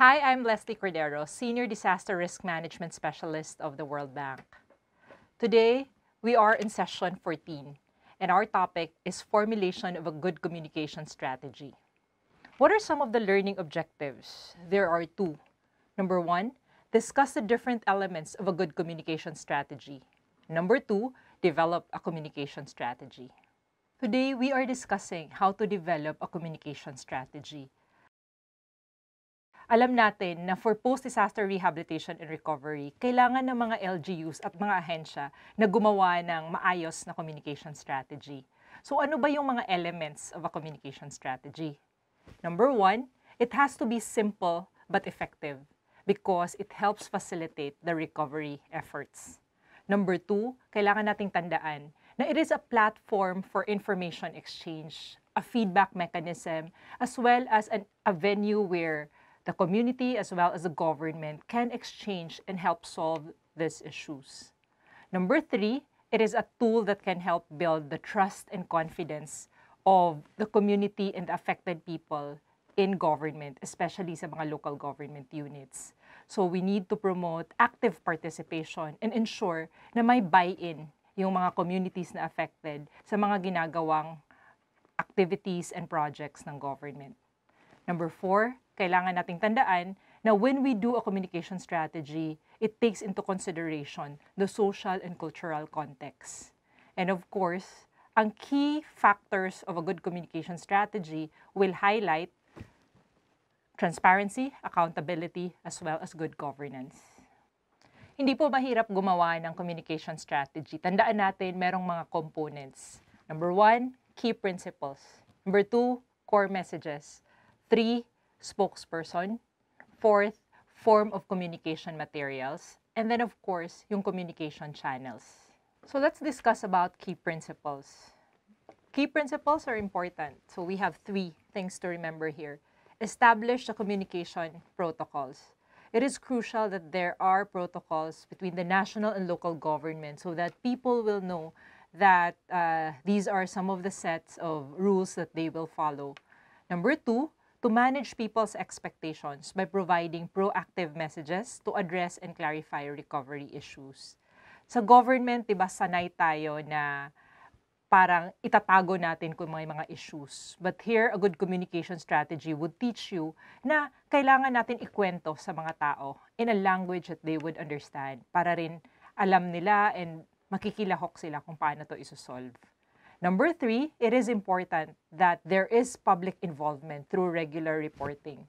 Hi, I'm Leslie Cordero, Senior Disaster Risk Management Specialist of the World Bank. Today, we are in session 14, and our topic is formulation of a good communication strategy. What are some of the learning objectives? There are two. Number one, discuss the different elements of a good communication strategy. Number two, develop a communication strategy. Today, we are discussing how to develop a communication strategy. Alam natin na for post-disaster rehabilitation and recovery, kailangan ng mga LGUs at mga ahensya na gumawa ng maayos na communication strategy. So ano ba yung mga elements of a communication strategy? Number one, it has to be simple but effective because it helps facilitate the recovery efforts. Number two, kailangan nating tandaan na it is a platform for information exchange, a feedback mechanism, as well as a venue where the community as well as the government can exchange and help solve these issues. Number three, it is a tool that can help build the trust and confidence of the community and the affected people in government, especially sa mga local government units. So we need to promote active participation and ensure na may buy-in yung mga communities na affected sa mga ginagawang activities and projects ng government. Number four, kailangan nating tandaan na when we do a communication strategy, it takes into consideration the social and cultural context. And of course, ang key factors of a good communication strategy will highlight transparency, accountability, as well as good governance. Hindi po mahirap gumawa ng communication strategy. Tandaan natin, merong mga components. Number one, key principles. Number two, core messages. 3, spokesperson. 4th, form of communication materials. And then, of course, yung communication channels. So let's discuss about key principles. Key principles are important. So we have 3 things to remember here. Establish the communication protocols. It is crucial that there are protocols between the national and local government so that people will know that these are some of the sets of rules that they will follow. Number 2, to manage people's expectations by providing proactive messages to address and clarify recovery issues. Sa government, diba, sanay tayo na parang itatago natin kung may mga issues. But here, a good communication strategy would teach you na kailangan natin ikwento sa mga tao in a language that they would understand para rin alam nila and makikilahok sila kung paano to isosolve. Number 3, it is important that there is public involvement through regular reporting.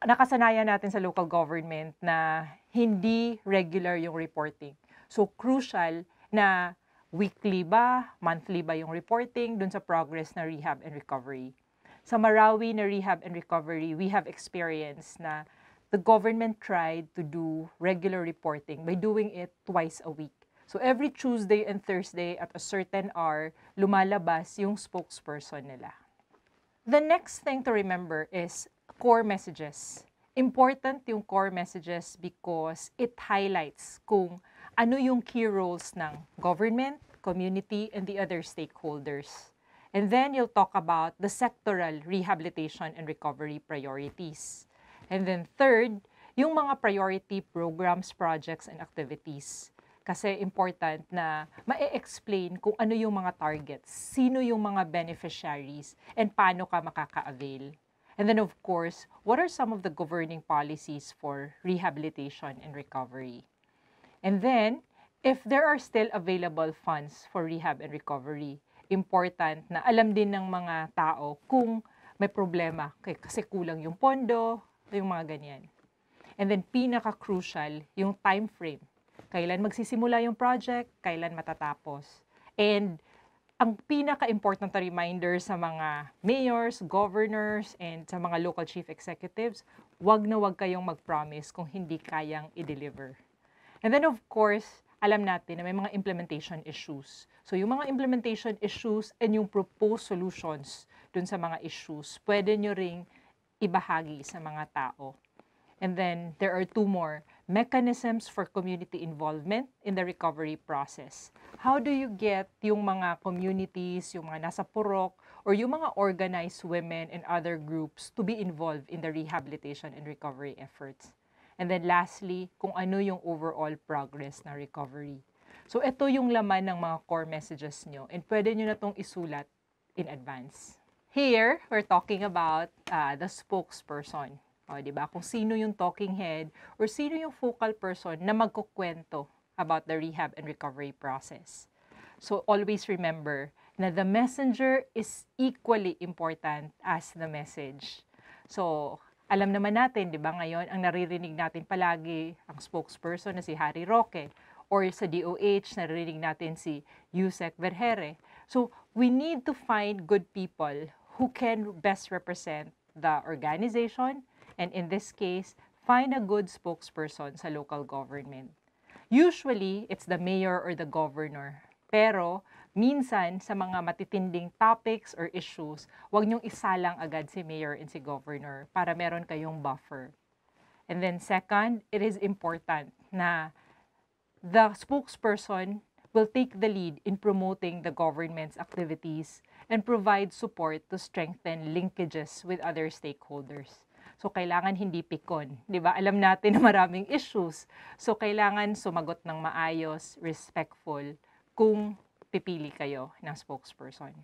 Nakasanayan natin sa local government na hindi regular yung reporting. So, crucial na weekly ba, monthly ba yung reporting dun sa progress na rehab and recovery. Sa Marawi na rehab and recovery, we have experienced na the government tried to do regular reporting by doing it twice a week. So every Tuesday and Thursday at a certain hour, lumalabas yung spokesperson nila. The next thing to remember is core messages. Important yung core messages because it highlights kung ano yung key roles ng government, community, and the other stakeholders. And then you'll talk about the sectoral rehabilitation and recovery priorities. And then third, yung mga priority programs, projects, and activities. Kasi important na ma-explain kung ano yung mga targets, sino yung mga beneficiaries, and paano ka makaka-avail. And then of course, what are some of the governing policies for rehabilitation and recovery? And then, if there are still available funds for rehab and recovery, important na alam din ng mga tao kung may problema kasi kulang yung pondo, yung mga ganyan. And then pinaka-crucial, yung time frame. Kailan magsisimula yung project, kailan matatapos. And ang pinaka-important na reminder sa mga mayors, governors, and sa mga local chief executives, wag na wag kayong mag-promise kung hindi kayang i-deliver. And then of course, alam natin na may mga implementation issues. So yung mga implementation issues and yung proposed solutions dun sa mga issues, pwede nyo ring ibahagi sa mga tao. And then there are 2 more. mechanisms for community involvement in the recovery process. How do you get yung mga communities, yung mga nasa purok, or yung mga organized women and other groups to be involved in the rehabilitation and recovery efforts? And then lastly, kung ano yung overall progress na recovery. So ito yung laman ng mga core messages nyo, and pwede nyo na itong isulat in advance. Here, we're talking about the spokesperson. O, di ba? Kung sino yung talking head or sino yung focal person na magkukwento about the rehab and recovery process. So, always remember na the messenger is equally important as the message. So, alam naman natin, di ba, ngayon, ang naririnig natin palagi, ang spokesperson na si Harry Roque, or sa DOH, naririnig natin si Yusek Vergere. So, we need to find good people who can best represent the organization, and in this case, find a good spokesperson sa local government. Usually, it's the mayor or the governor. Pero, minsan, sa mga matitinding topics or issues, huwag niyong isalang agad si mayor and si governor para meron kayong buffer. And then second, it is important na the spokesperson will take the lead in promoting the government's activities and provide support to strengthen linkages with other stakeholders. So, kailangan hindi pikon. Di ba? Alam natin na maraming issues. So, kailangan sumagot ng maayos, respectful, kung pipili kayo ng spokesperson.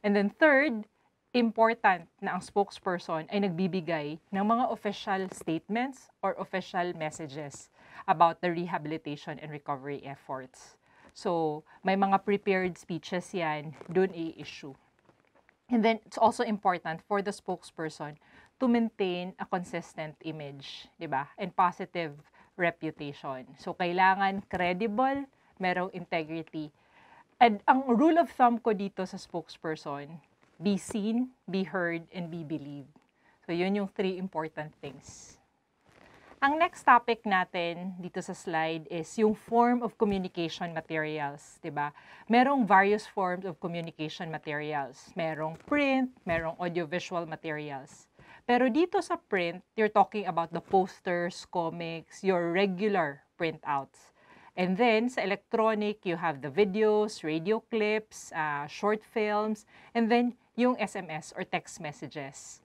And then third, important na ang spokesperson ay nagbibigay ng mga official statements or official messages about the rehabilitation and recovery efforts. So, may mga prepared speeches yan, dun i-issue. And then, it's also important for the spokesperson to maintain a consistent image, di ba? And positive reputation. So, kailangan credible, merong integrity. And ang rule of thumb ko dito sa spokesperson, be seen, be heard, and be believed. So, yun yung 3 important things. Ang next topic natin dito sa slide is yung form of communication materials, di ba? Merong various forms of communication materials. Merong print, merong audiovisual materials. Pero dito sa print, you're talking about the posters, comics, your regular printouts. And then, sa electronic, you have the videos, radio clips, short films, and then yung SMS or text messages.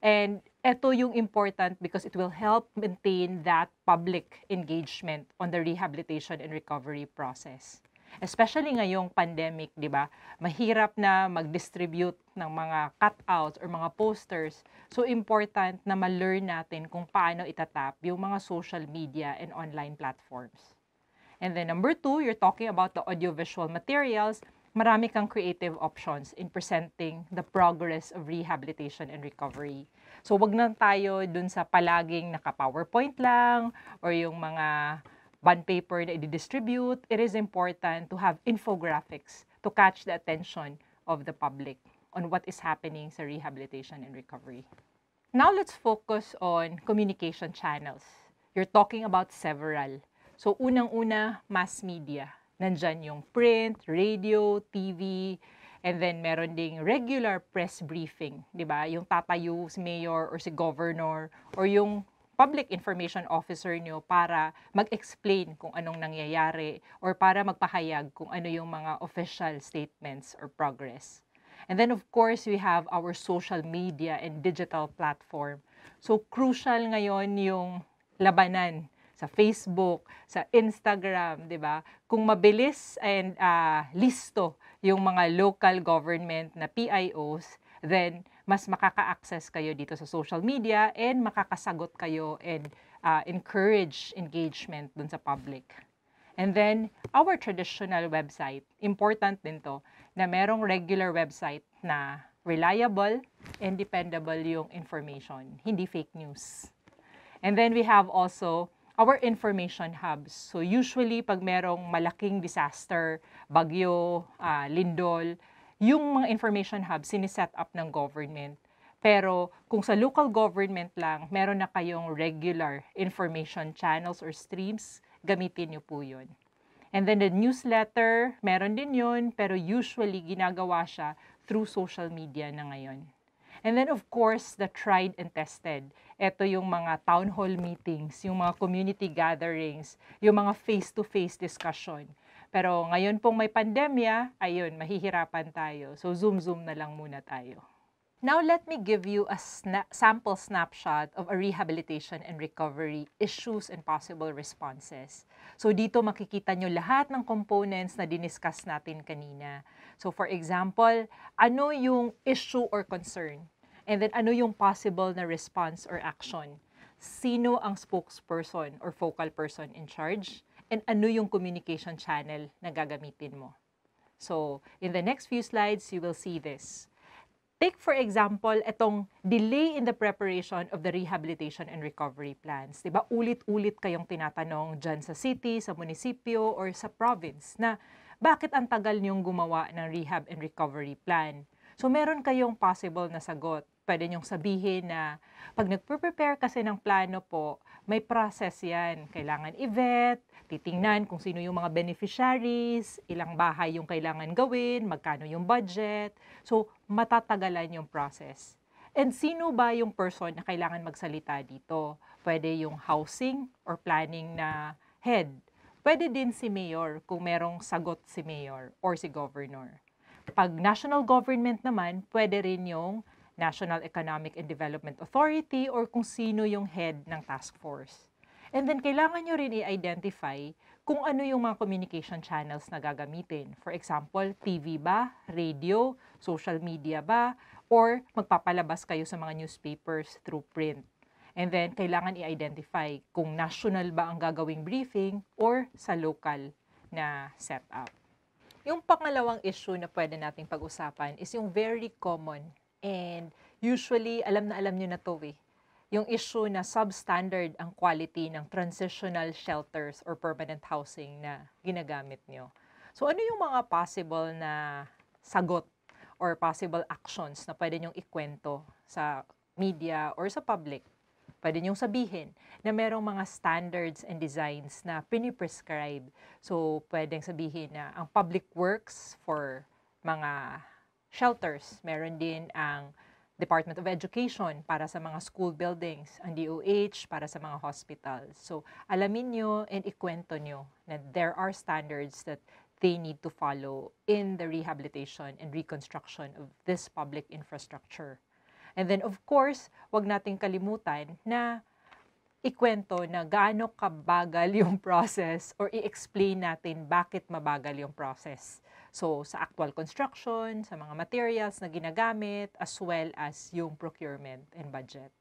And ito yung important because it will help maintain that public engagement on the rehabilitation and recovery process. Especially ngayong pandemic, di ba? Mahirap na mag-distribute ng mga cutouts or mga posters. So, important na ma-learn natin kung paano itatap yung mga social media and online platforms. And then number 2, you're talking about the audiovisual materials. Marami kang creative options in presenting the progress of rehabilitation and recovery. So, wag na tayo dun sa palaging naka-PowerPoint lang or yung mga bond paper na i-distribute. It is important to have infographics to catch the attention of the public on what is happening sa rehabilitation and recovery. Now, let's focus on communication channels. You're talking about several. So, unang-una, mass media. Nandyan yung print, radio, TV, and then meron ding regular press briefing, di ba? Yung tatayo si mayor or si governor or yung public information officer nyo para mag-explain kung anong nangyayari or para magpahayag kung ano yung mga official statements or progress. And then, of course, we have our social media and digital platform. So, crucial ngayon yung labanan sa Facebook, sa Instagram, di ba? Kung mabilis and listo yung mga local government na PIOs, then mas makaka-access kayo dito sa social media and makakasagot kayo and encourage engagement dun sa public. And then, our traditional website, important din to, na merong regular website na reliable and dependable yung information, hindi fake news. And then we have also our information hubs. So usually, pag merong malaking disaster, bagyo, lindol, yung mga information hubs siniset up ng government. Pero kung sa local government lang, meron na kayong regular information channels or streams, gamitin nyo po yun. And then the newsletter, meron din yun, pero usually ginagawa siya through social media na ngayon. And then of course, the tried and tested. Ito yung mga town hall meetings, yung mga community gatherings, yung mga face-to-face discussion. Pero ngayon pong may pandemya, ayun, mahihirapan tayo. So Zoom na lang muna tayo. Now let me give you a sample snapshot of a rehabilitation and recovery issues and possible responses. So dito makikita nyo lahat ng components na diniscuss natin kanina. So for example, ano yung issue or concern? And then ano yung possible na response or action? Sino ang spokesperson or focal person in charge? And ano yung communication channel na gagamitin mo? So in the next few slides, you will see this. Take for example, itong delay in the preparation of the rehabilitation and recovery plans. Diba? Ulit-ulit kayong tinatanong dyan sa city, sa munisipyo, or sa province na bakit ang tagal niyong gumawa ng rehab and recovery plan? So meron kayong possible na sagot. Pwede niyong sabihin na pag nagpe-prepare kasi ng plano po, may process yan. Kailangan i-vet, titingnan kung sino yung mga beneficiaries, ilang bahay yung kailangan gawin, magkano yung budget. So, matatagalan yung process. And sino ba yung person na kailangan magsalita dito? Pwede yung housing or planning na head. Pwede din si mayor kung merong sagot si mayor or si governor. Pag national government naman, pwede rin yung National Economic and Development Authority or kung sino yung head ng task force. And then, kailangan nyo rin i-identify kung ano yung mga communication channels na gagamitin. For example, TV ba, radio, social media ba, or magpapalabas kayo sa mga newspapers through print. And then, kailangan i-identify kung national ba ang gagawing briefing or sa local na setup. Yung pangalawang issue na pwede nating pag-usapan is yung very common and usually, alam nyo na to yung issue na substandard ang quality ng transitional shelters or permanent housing na ginagamit nyo. So, ano yung mga possible na sagot or possible actions na pwede nyong ikwento sa media or sa public? Pwede nyong sabihin na merong mga standards and designs na piniprescribe. So, pwedeng sabihin na ang public works for mga shelters, meron din ang Department of Education para sa mga school buildings, ang DOH para sa mga hospitals. So, alamin nyo and ikwento nyo na there are standards that they need to follow in the rehabilitation and reconstruction of this public infrastructure. And then, of course, wag nating kalimutan na ikwento na gaano kabagal yung process or i-explain natin bakit mabagal yung process. So, sa actual construction, sa mga materials na ginagamit, as well as yung procurement and budget.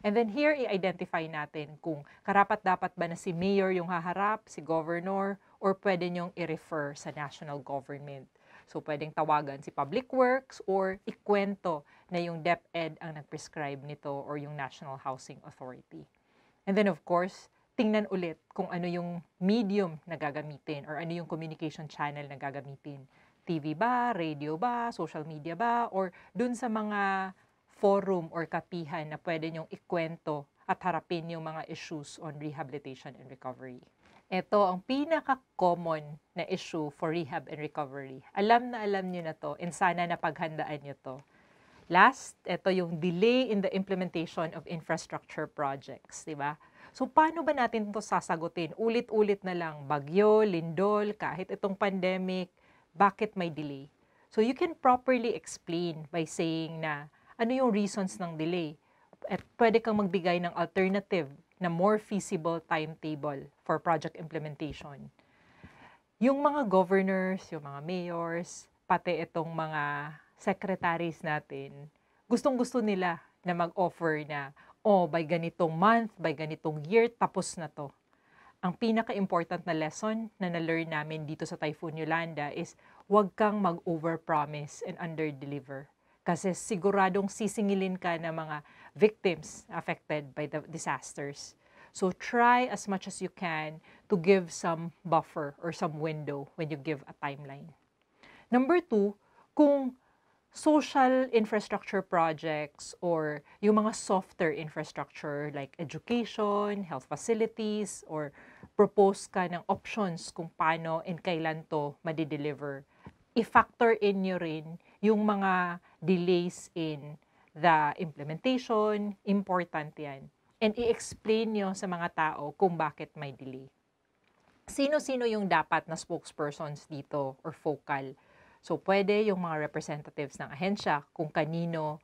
And then here, i-identify natin kung karapat-dapat ba na si mayor yung haharap, si governor, or pwede nyong i-refer sa national government. So, pwedeng tawagan si Public Works or ikwento na yung DepEd ang nag-prescribe nito or yung National Housing Authority. And then, of course, tingnan ulit kung ano yung medium na gagamitin or ano yung communication channel na gagamitin. TV ba, radio ba, social media ba, or dun sa mga forum or kapihan na pwede nyong ikwento at harapin yung mga issues on rehabilitation and recovery. Ito ang pinaka-common na issue for rehab and recovery. Alam nyo na to and sana napaghandaan nyo to. Last, ito yung delay in the implementation of infrastructure projects, di ba? So, paano ba natin ito sasagutin? Ulit-ulit na lang, bagyo, lindol, kahit itong pandemic, bakit may delay? So, you can properly explain by saying na ano yung reasons ng delay. At pwede kang magbigay ng alternative na more feasible timetable for project implementation. Yung mga governors, yung mga mayors, pati itong mga secretaries natin, gustong-gusto nila na mag-offer na by ganitong month, by ganitong year, tapos na to. Ang pinaka-important na lesson na na-learn namin dito sa Typhoon Yolanda is huwag kang mag-overpromise and under-deliver. Kasi siguradong sisingilin ka ng mga victims affected by the disasters. So try as much as you can to give some buffer or some window when you give a timeline. Number 2, kung social infrastructure projects or yung mga softer infrastructure like education, health facilities, or propose ka ng options kung paano and kailan to madideliver. I-factor in nyo rin yung mga delays in the implementation, important yan. And i-explain nyo sa mga tao kung bakit may delay. Sino-sino yung dapat na spokespersons dito or focal? So, pwede yung mga representatives ng ahensya kung kanino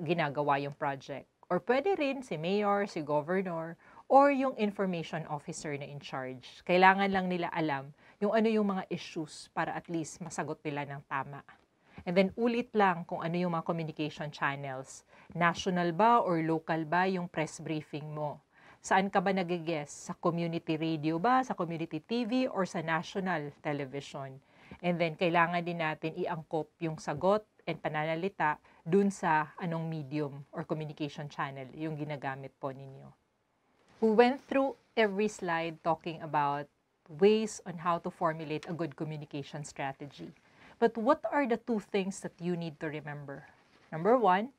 ginagawa yung project. Or pwede rin si mayor, si governor, or yung information officer na in charge. Kailangan lang nila alam yung ano yung mga issues para at least masagot nila ng tama. And then ulit lang kung ano yung mga communication channels. National ba or local ba yung press briefing mo? Saan ka ba nag-guest? Sa community radio ba? Sa community TV? Or sa national television? And then, kailangan din natin iangkop yung sagot and pananalita dun sa anong medium or communication channel yung ginagamit po ninyo. We went through every slide talking about ways on how to formulate a good communication strategy. But what are the two things that you need to remember? Number one,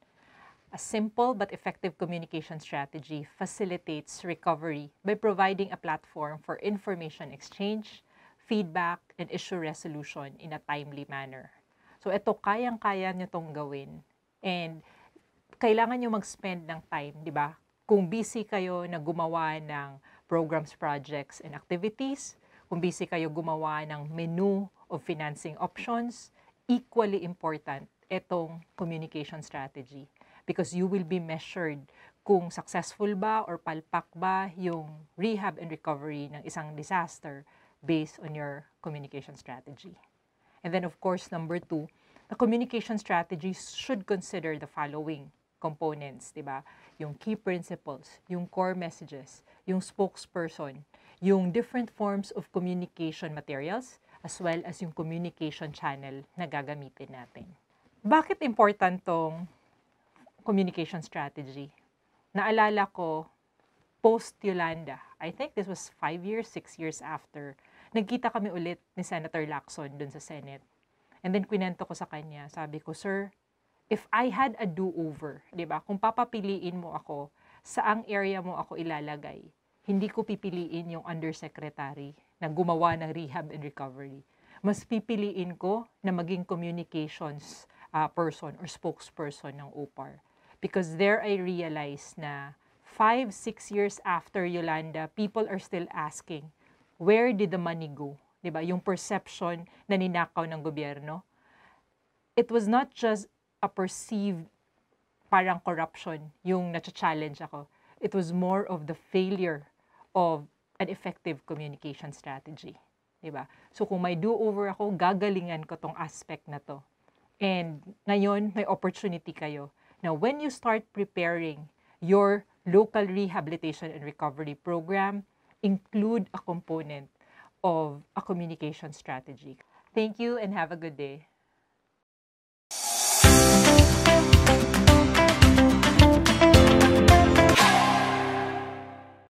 a simple but effective communication strategy facilitates recovery by providing a platform for information exchange, feedback, and issue resolution in a timely manner. So ito, kayang-kaya nyo itong gawin. And kailangan nyo mag-spend ng time, di ba? Kung busy kayo na gumawa ng programs, projects, and activities, kung busy kayo gumawa ng menu of financing options, equally important itong communication strategy. Because you will be measured kung successful ba or palpak ba yung rehab and recovery ng isang disaster based on your communication strategy. And then of course, number two, the communication strategy should consider the following components, di ba? Yung key principles, yung core messages, yung spokesperson, yung different forms of communication materials, as well as yung communication channel na gagamitin natin. Bakit important tong communication strategy? Naalala ko, post-Yolanda, I think this was 5 years, 6 years after, nagkita kami ulit ni Senator Lacson dun sa Senate. And then, kwento ko sa kanya, sabi ko, Sir, if I had a do-over, di ba, kung papapiliin mo ako, saang area mo ako ilalagay, hindi ko pipiliin yung undersecretary na gumawa ng rehab and recovery. Mas pipiliin ko na maging communications person or spokesperson ng OPAR. Because there I realized na 5, 6 years after Yolanda, people are still asking, where did the money go? Diba? Yung perception na ninakaw ng gobyerno. It was not just a perceived parang corruption yung na-challenge ako. It was more of the failure of an effective communication strategy. Diba? So kung may do-over ako, gagalingan ko tong aspect na to. And ngayon, may opportunity kayo. Now, when you start preparing your local rehabilitation and recovery program, include a component of a communication strategy. Thank you and have a good day.